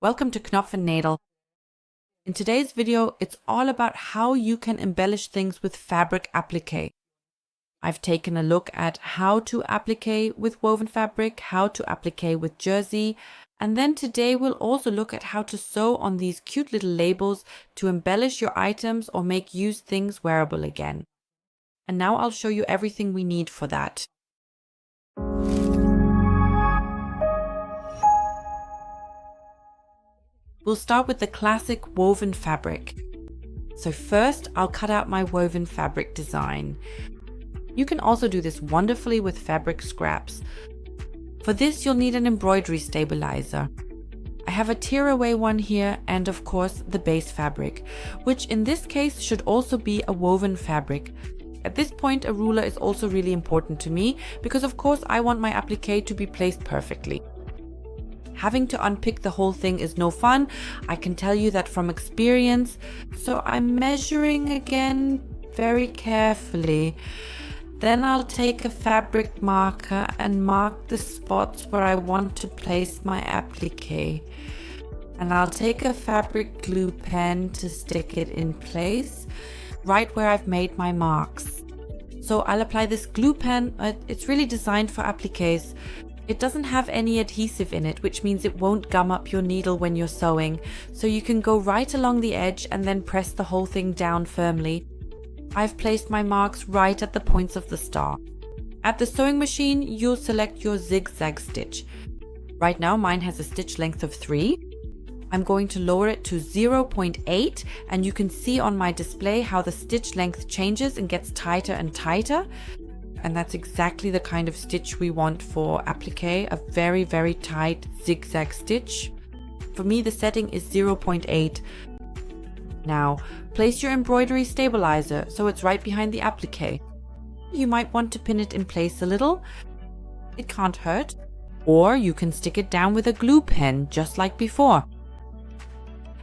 Welcome to Knopf and Nadel. In today's video, it's all about how you can embellish things with fabric applique. I've taken a look at how to applique with woven fabric, how to applique with jersey, and then today we'll also look at how to sew on these cute little labels to embellish your items or make used things wearable again. And now I'll show you everything we need for that. We'll start with the classic woven fabric. So first, I'll cut out my woven fabric design. You can also do this wonderfully with fabric scraps. For this, you'll need an embroidery stabilizer. I have a tear-away one here and of course the base fabric, which in this case should also be a woven fabric. At this point, a ruler is also really important to me because of course I want my applique to be placed perfectly. Having to unpick the whole thing is no fun, I can tell you that from experience, so I'm measuring again very carefully. Then I'll take a fabric marker and mark the spots where I want to place my applique. And I'll take a fabric glue pen to stick it in place, right where I've made my marks. So I'll apply this glue pen, it's really designed for appliques. It doesn't have any adhesive in it, which means it won't gum up your needle when you're sewing. So you can go right along the edge and then press the whole thing down firmly. I've placed my marks right at the points of the star. At the sewing machine, you'll select your zigzag stitch. Right now mine has a stitch length of 3. I'm going to lower it to 0.8 and you can see on my display how the stitch length changes and gets tighter and tighter. And that's exactly the kind of stitch we want for applique, a very, very tight zigzag stitch. For me, the setting is 0.8. Now, place your embroidery stabilizer so it's right behind the applique. You might want to pin it in place a little. It can't hurt. Or you can stick it down with a glue pen, just like before.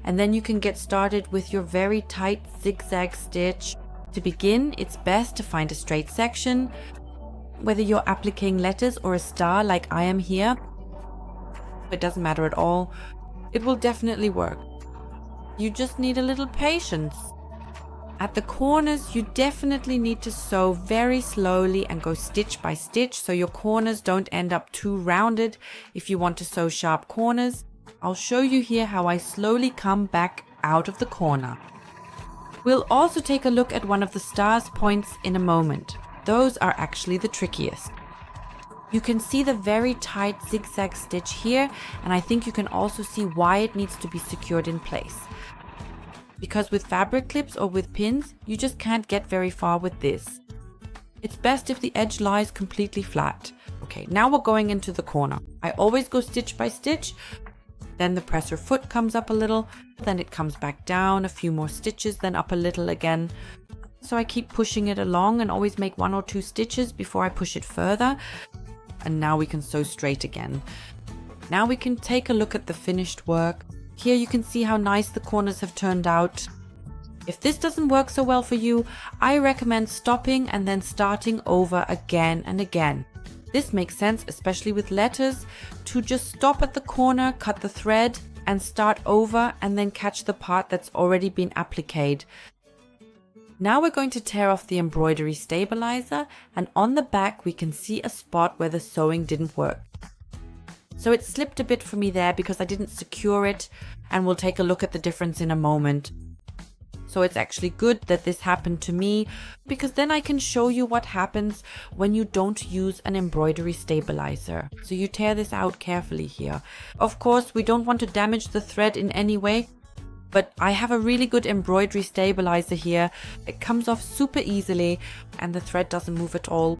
And then you can get started with your very tight zigzag stitch. To begin, it's best to find a straight section. Whether you're appliquing letters or a star like I am here, it doesn't matter at all. It will definitely work. You just need a little patience. At the corners, you definitely need to sew very slowly and go stitch by stitch so your corners don't end up too rounded if you want to sew sharp corners. I'll show you here how I slowly come back out of the corner. We'll also take a look at one of the star's points in a moment. Those are actually the trickiest. You can see the very tight zigzag stitch here, and I think you can also see why it needs to be secured in place. Because with fabric clips or with pins, you just can't get very far with this. It's best if the edge lies completely flat. Okay, now we're going into the corner. I always go stitch by stitch. Then the presser foot comes up a little, then it comes back down, a few more stitches, then up a little again. So I keep pushing it along and always make 1 or 2 stitches before I push it further. And now we can sew straight again. Now we can take a look at the finished work. Here you can see how nice the corners have turned out. If this doesn't work so well for you, I recommend stopping and then starting over again and again. This makes sense, especially with letters, to just stop at the corner, cut the thread and start over and then catch the part that's already been appliqued. Now we're going to tear off the embroidery stabilizer, and on the back we can see a spot where the sewing didn't work. So it slipped a bit for me there because I didn't secure it, and we'll take a look at the difference in a moment. So it's actually good that this happened to me, because then I can show you what happens when you don't use an embroidery stabilizer. So you tear this out carefully here. Of course, we don't want to damage the thread in any way, but I have a really good embroidery stabilizer here. It comes off super easily and the thread doesn't move at all.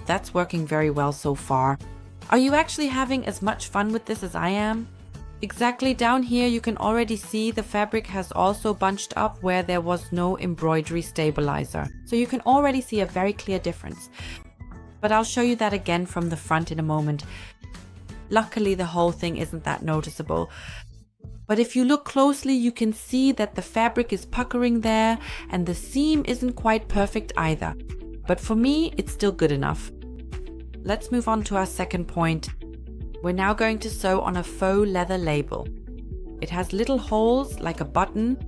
That's working very well so far. Are you actually having as much fun with this as I am? Exactly down here you can already see the fabric has also bunched up where there was no embroidery stabilizer. So you can already see a very clear difference. But I'll show you that again from the front in a moment. Luckily the whole thing isn't that noticeable. But if you look closely you can see that the fabric is puckering there and the seam isn't quite perfect either. But for me it's still good enough. Let's move on to our second point. We're now going to sew on a faux leather label. It has little holes like a button.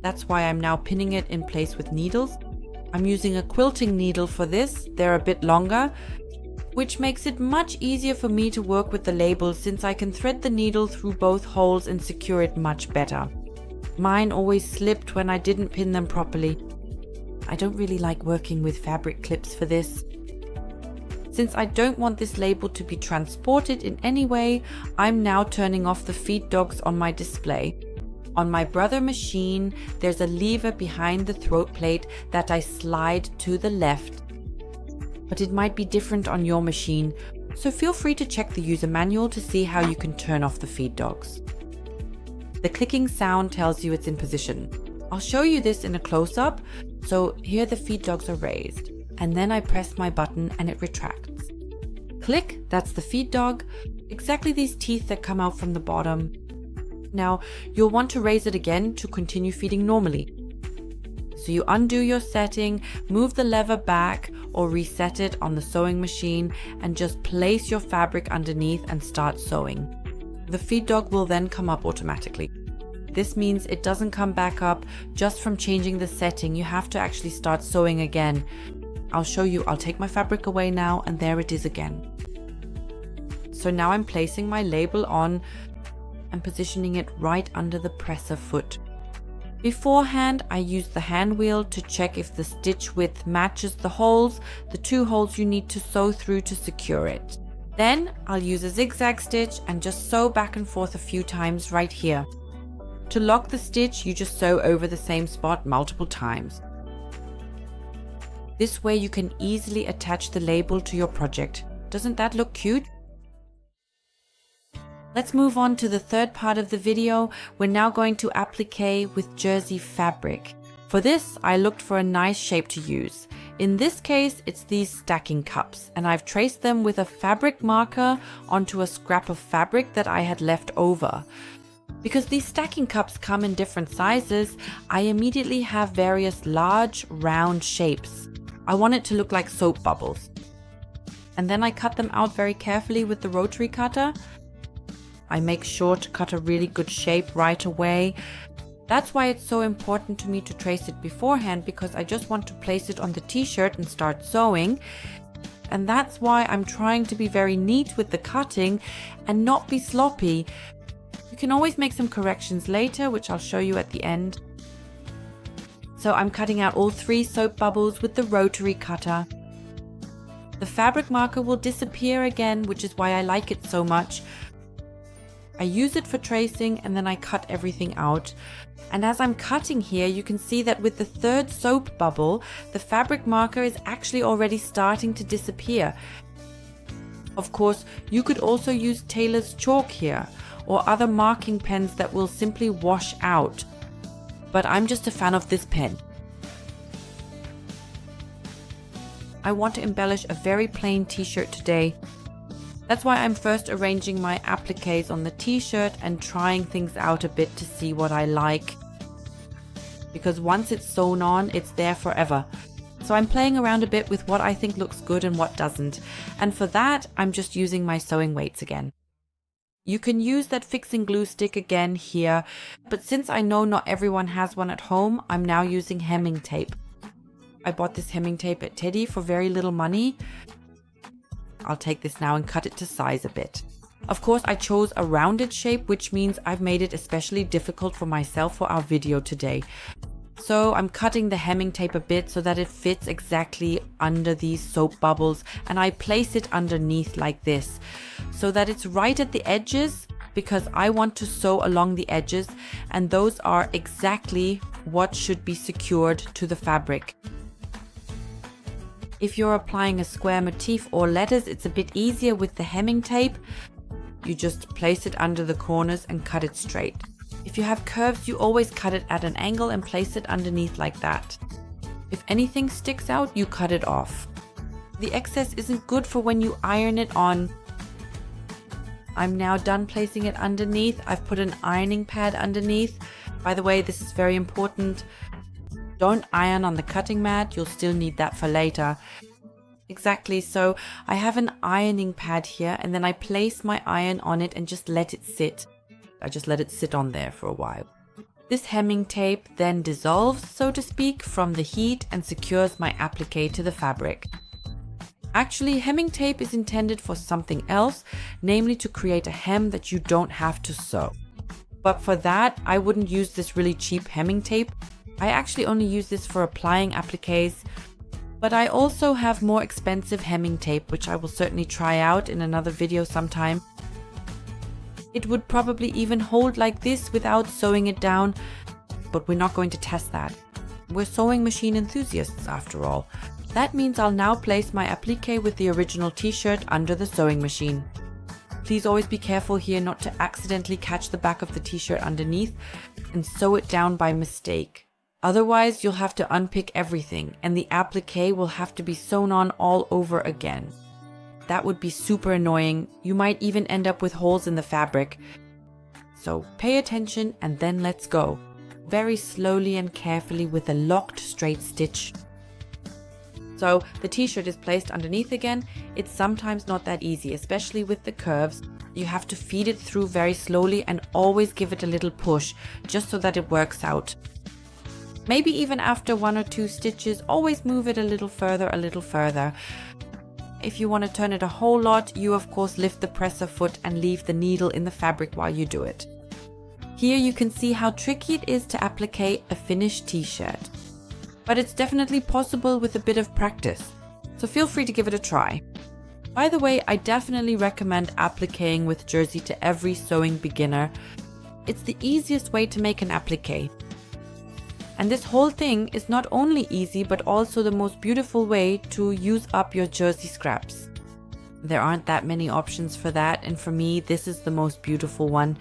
That's why I'm now pinning it in place with needles. I'm using a quilting needle for this. They're a bit longer, which makes it much easier for me to work with the label since I can thread the needle through both holes and secure it much better. Mine always slipped when I didn't pin them properly. I don't really like working with fabric clips for this. Since I don't want this label to be transported in any way, I'm now turning off the feed dogs on my display. On my Brother machine, there's a lever behind the throat plate that I slide to the left. But it might be different on your machine, so feel free to check the user manual to see how you can turn off the feed dogs. The clicking sound tells you it's in position. I'll show you this in a close-up, so here the feed dogs are raised. And then I press my button and it retracts. Click, that's the feed dog, exactly these teeth that come out from the bottom. Now, you'll want to raise it again to continue feeding normally. So you undo your setting, move the lever back or reset it on the sewing machine and just place your fabric underneath and start sewing. The feed dog will then come up automatically. This means it doesn't come back up just from changing the setting. You have to actually start sewing again. I'll show you. I'll take my fabric away now and there it is again. So now I'm placing my label on and positioning it right under the presser foot. Beforehand, I used the hand wheel to check if the stitch width matches the holes, the 2 holes you need to sew through to secure it. Then I'll use a zigzag stitch and just sew back and forth a few times right here. To lock the stitch, you just sew over the same spot multiple times. This way you can easily attach the label to your project. Doesn't that look cute? Let's move on to the third part of the video. We're now going to applique with jersey fabric. For this, I looked for a nice shape to use. In this case, it's these stacking cups, and I've traced them with a fabric marker onto a scrap of fabric that I had left over. Because these stacking cups come in different sizes, I immediately have various large, round shapes. I want it to look like soap bubbles. And then I cut them out very carefully with the rotary cutter. I make sure to cut a really good shape right away. That's why it's so important to me to trace it beforehand, because I just want to place it on the t-shirt and start sewing. And that's why I'm trying to be very neat with the cutting and not be sloppy. You can always make some corrections later, which I'll show you at the end. So I'm cutting out all 3 soap bubbles with the rotary cutter. The fabric marker will disappear again, which is why I like it so much. I use it for tracing and then I cut everything out. And as I'm cutting here, you can see that with the 3rd soap bubble, the fabric marker is actually already starting to disappear. Of course, you could also use tailor's chalk here, or other marking pens that will simply wash out. But I'm just a fan of this pen. I want to embellish a very plain t-shirt today. That's why I'm first arranging my appliques on the t-shirt and trying things out a bit to see what I like. Because once it's sewn on, it's there forever. So I'm playing around a bit with what I think looks good and what doesn't. And for that, I'm just using my sewing weights again. You can use that fixing glue stick again here, but since I know not everyone has one at home, I'm now using hemming tape. I bought this hemming tape at Teddy for very little money. I'll take this now and cut it to size a bit. Of course, I chose a rounded shape, which means I've made it especially difficult for myself for our video today. So I'm cutting the hemming tape a bit so that it fits exactly under these soap bubbles, and I place it underneath like this so that it's right at the edges, because I want to sew along the edges, and those are exactly what should be secured to the fabric. If you're applying a square motif or letters, it's a bit easier with the hemming tape. You just place it under the corners and cut it straight. If you have curves, you always cut it at an angle and place it underneath like that. If anything sticks out, you cut it off. The excess isn't good for when you iron it on. I'm now done placing it underneath. I've put an ironing pad underneath. By the way, this is very important. Don't iron on the cutting mat, you'll still need that for later. Exactly, so I have an ironing pad here and then I place my iron on it and just let it sit. I just let it sit on there for a while. This hemming tape then dissolves, so to speak, from the heat and secures my applique to the fabric. Actually, hemming tape is intended for something else, namely to create a hem that you don't have to sew. But for that, I wouldn't use this really cheap hemming tape. I actually only use this for applying appliques. But I also have more expensive hemming tape, which I will certainly try out in another video sometime. It would probably even hold like this without sewing it down, but we're not going to test that. We're sewing machine enthusiasts after all. That means I'll now place my applique with the original t-shirt under the sewing machine. Please always be careful here not to accidentally catch the back of the t-shirt underneath and sew it down by mistake. Otherwise, you'll have to unpick everything and the applique will have to be sewn on all over again. That would be super annoying. You might even end up with holes in the fabric. So pay attention and then let's go. Very slowly and carefully with a locked straight stitch. So the t-shirt is placed underneath again. It's sometimes not that easy, especially with the curves. You have to feed it through very slowly and always give it a little push, just so that it works out. Maybe even after 1 or 2 stitches, always move it a little further, a little further. If you want to turn it a whole lot, you of course lift the presser foot and leave the needle in the fabric while you do it. Here you can see how tricky it is to applique a finished t-shirt. But it's definitely possible with a bit of practice, so feel free to give it a try. By the way, I definitely recommend appliquing with jersey to every sewing beginner. It's the easiest way to make an applique. And this whole thing is not only easy, but also the most beautiful way to use up your jersey scraps. There aren't that many options for that, and for me, this is the most beautiful one.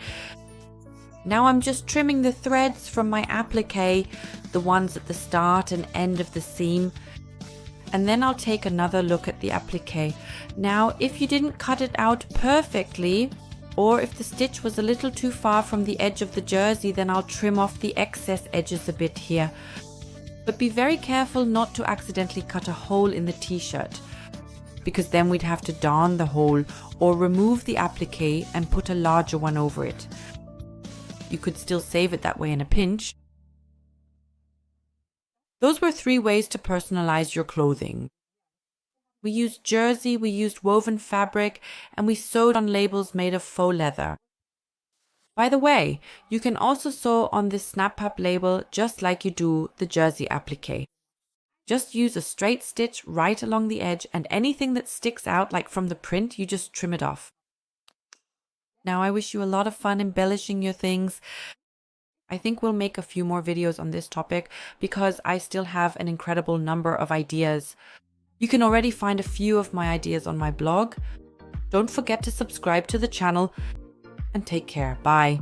Now I'm just trimming the threads from my applique, the ones at the start and end of the seam. And then I'll take another look at the applique. Now, if you didn't cut it out perfectly, or if the stitch was a little too far from the edge of the jersey, then I'll trim off the excess edges a bit here. But be very careful not to accidentally cut a hole in the t-shirt, because then we'd have to darn the hole or remove the applique and put a larger one over it. You could still save it that way in a pinch. Those were 3 ways to personalize your clothing. We used jersey, we used woven fabric, and we sewed on labels made of faux leather. By the way, you can also sew on this snap up label just like you do the jersey applique. Just use a straight stitch right along the edge, and anything that sticks out, like from the print, you just trim it off. Now I wish you a lot of fun embellishing your things. I think we'll make a few more videos on this topic because I still have an incredible number of ideas. You can already find a few of my ideas on my blog. Don't forget to subscribe to the channel and take care. Bye.